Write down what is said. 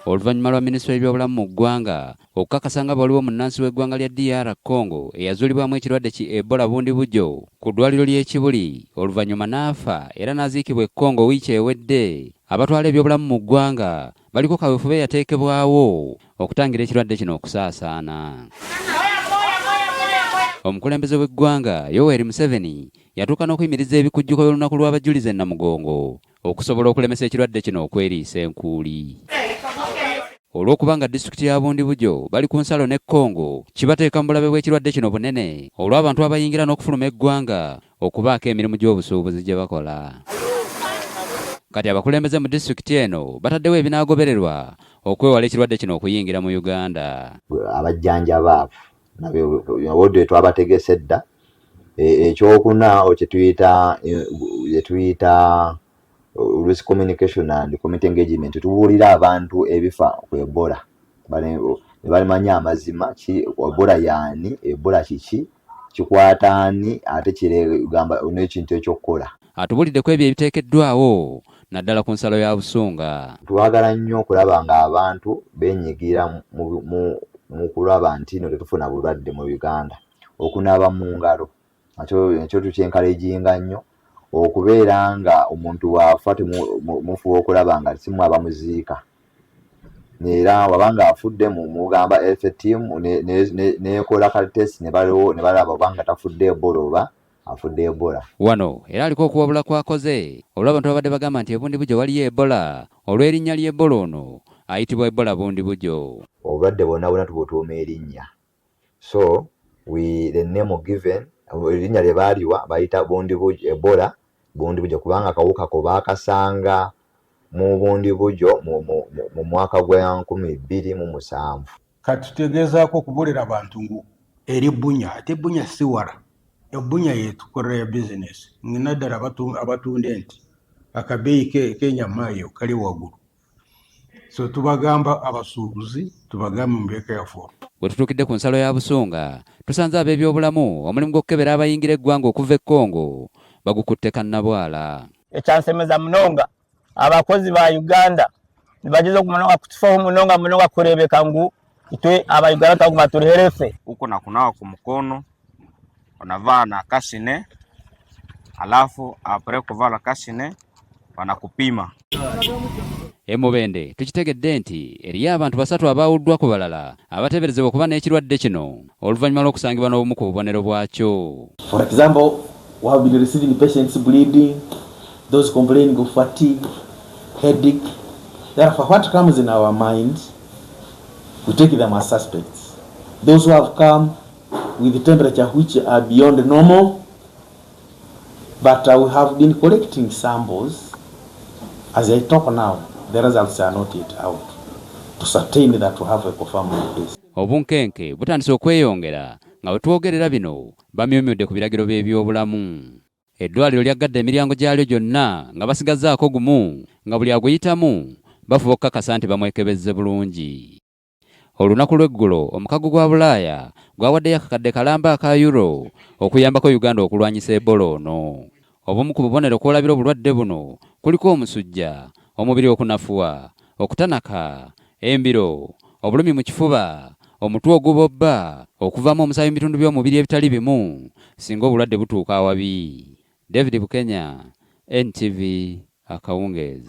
oluvannyuma lwa minisitule y'ebyobulamu mu ggwanga okukakasa nga waliwo munnansi w'eggwanga lya DR Congo eyazuulibwamu ekirwadde ki Ebola bundi bujjo ku ddwaliro ly'e Kibuli oluvannyuma n'afa era n'aziikibwa e Congo wiiki ewedde. Abatwala ebyobulamu mu ggwanga baliko kaweefube yateekebwawo okutangira ekirwadde kino okusaasaana. Omukulembeze w'eggwanga Yoweri Museveni yatuuka n'okuyimiriza ebikujjuko by'olunaku lw'abajulizi e Namugongo okusobola okulemesa ekirwadde kino okweriisa enkuuli. Olw'okubanga disitulikiti ya Bundi Bujjo bali ku nsalo ne Congo kibateeka mu bulabe bw'ekirwadde kino bunene olw'abantu abayingira n'okufuluma eggwanga okubaako emirimu gy'obusuubuzi gye bakola. Kati abakulembeze mu disitulikiti eno bataddewo ebinaagobererwa okwewala ekirwadde kino okuyingira mu Uganda. Abajjanjaba nabyo twabategese dda. Ekyokuna kyetuyita risk communication and community engagement, tubuulira abantu ebifa ku Ebola ne balimanya amazima ki Ebola yaani, Ebola kiki, kikwata ani, ate kiragamba n'ekintu ekyokukola. Atubulidde ku ebyo ebiteekeddwawo naddala ku nsalo ya Busunga. Twagala nnyo okulaba ng'abantu beenyigira mu kulaba nti no tetufuna bulwadde mu Uganda. Okunaaba mu ngalo ekyo tukyenkaleginga nnyo, okubeera nga omuntu waafa mufuba okulaba nga simu abamuziika, era wabanga afudde mugamba health team nekola ka test ne balaba obanga tafudde Ebola oba afudde Ebola. Wano era aliko okuwabula kwakoze olw'abantu babadde bagamba nti Bundi Bujjo waliyo Ebola olw'erinnya ly'Ebola ono ayitibwa Ebola Bundi Bujjo. Obulwadde bwonna tubutuuma erinnya, so the name given erinnya lye baaliwa bayita Bundi Bujjo, Ebola Bundi Bujjo, kubanga akawuka ko baakasanga mu Bundi Bujjo mu mwaka gwa 2007. Kati tutegezaako okubuulira abantu ngu eri Bunya, ate Bunya si wala. Ebunya yetukolera ya bizinesi ngina ddala abatunda enti akabeeyi k'ennyama eyo kali waggulu, so tubagamba abasuubuzi tubagamba mubeeko yafu. Bwe tutuukidde ku nsalo ya Busunga tusanze ab'ebyobulamu omulimu gw'okukebera abayingira eggwanga okuva e Congo bagukutte kannabwala. Ekyansemeza munonga abakozi ba Uganda nibageza okumunonga kutufaho munonga kurebeka ngu itwe Aba-Uganda taguma tuli herefe. Uko na kunawa ku mukono, unavaa na kashine, alafu apre kuvaa na kashine wanakupima. Mubende tukitegedde nti eriyo abantu 3 abaawuddwa ku balala abateeberezebwa okuba n'ekirwadde kino oluvannyuma lw'okusangibwa n'obumu ku bubonero bwakyo. For example, we have been receiving patients bleeding, those complaining of fatigue, headache. Therefore, what comes in our minds, we take them as suspects. Those who have come with the temperature which are beyond normal, but we have been collecting samples. As I talk now, the results are not yet out to certain that we have a confirmed case. Obunkenke butandise okweyongera nga we twogerera bino bamyumyudde ku biragiro by'ebyobulamu. Eddwaliro lyaggadde emiryango gyalyo gyonna nga basigazzaako gumu nga buli aguyitamu bafuba okukakasa nti bamwekebezze bulungi. Olunaku lw'eggulo omukago gwa Bulaaya gwawaddeyo akakadde kalamba aka euro okuyambako Uganda okulwanyisa Ebola ono. Obumu ku bubonero kwolabira obulwadde buno kuliko omusujja, omubiri okunafuwa, okutanaka, embiro, obulumi mu kifuba, omutwe ogubobba, okuvaamu omusaayi mu bitundu by'omubiri ebitali bimu singa obulwadde butuuka awabi. David Bukenya, NTV, Akawungeezi.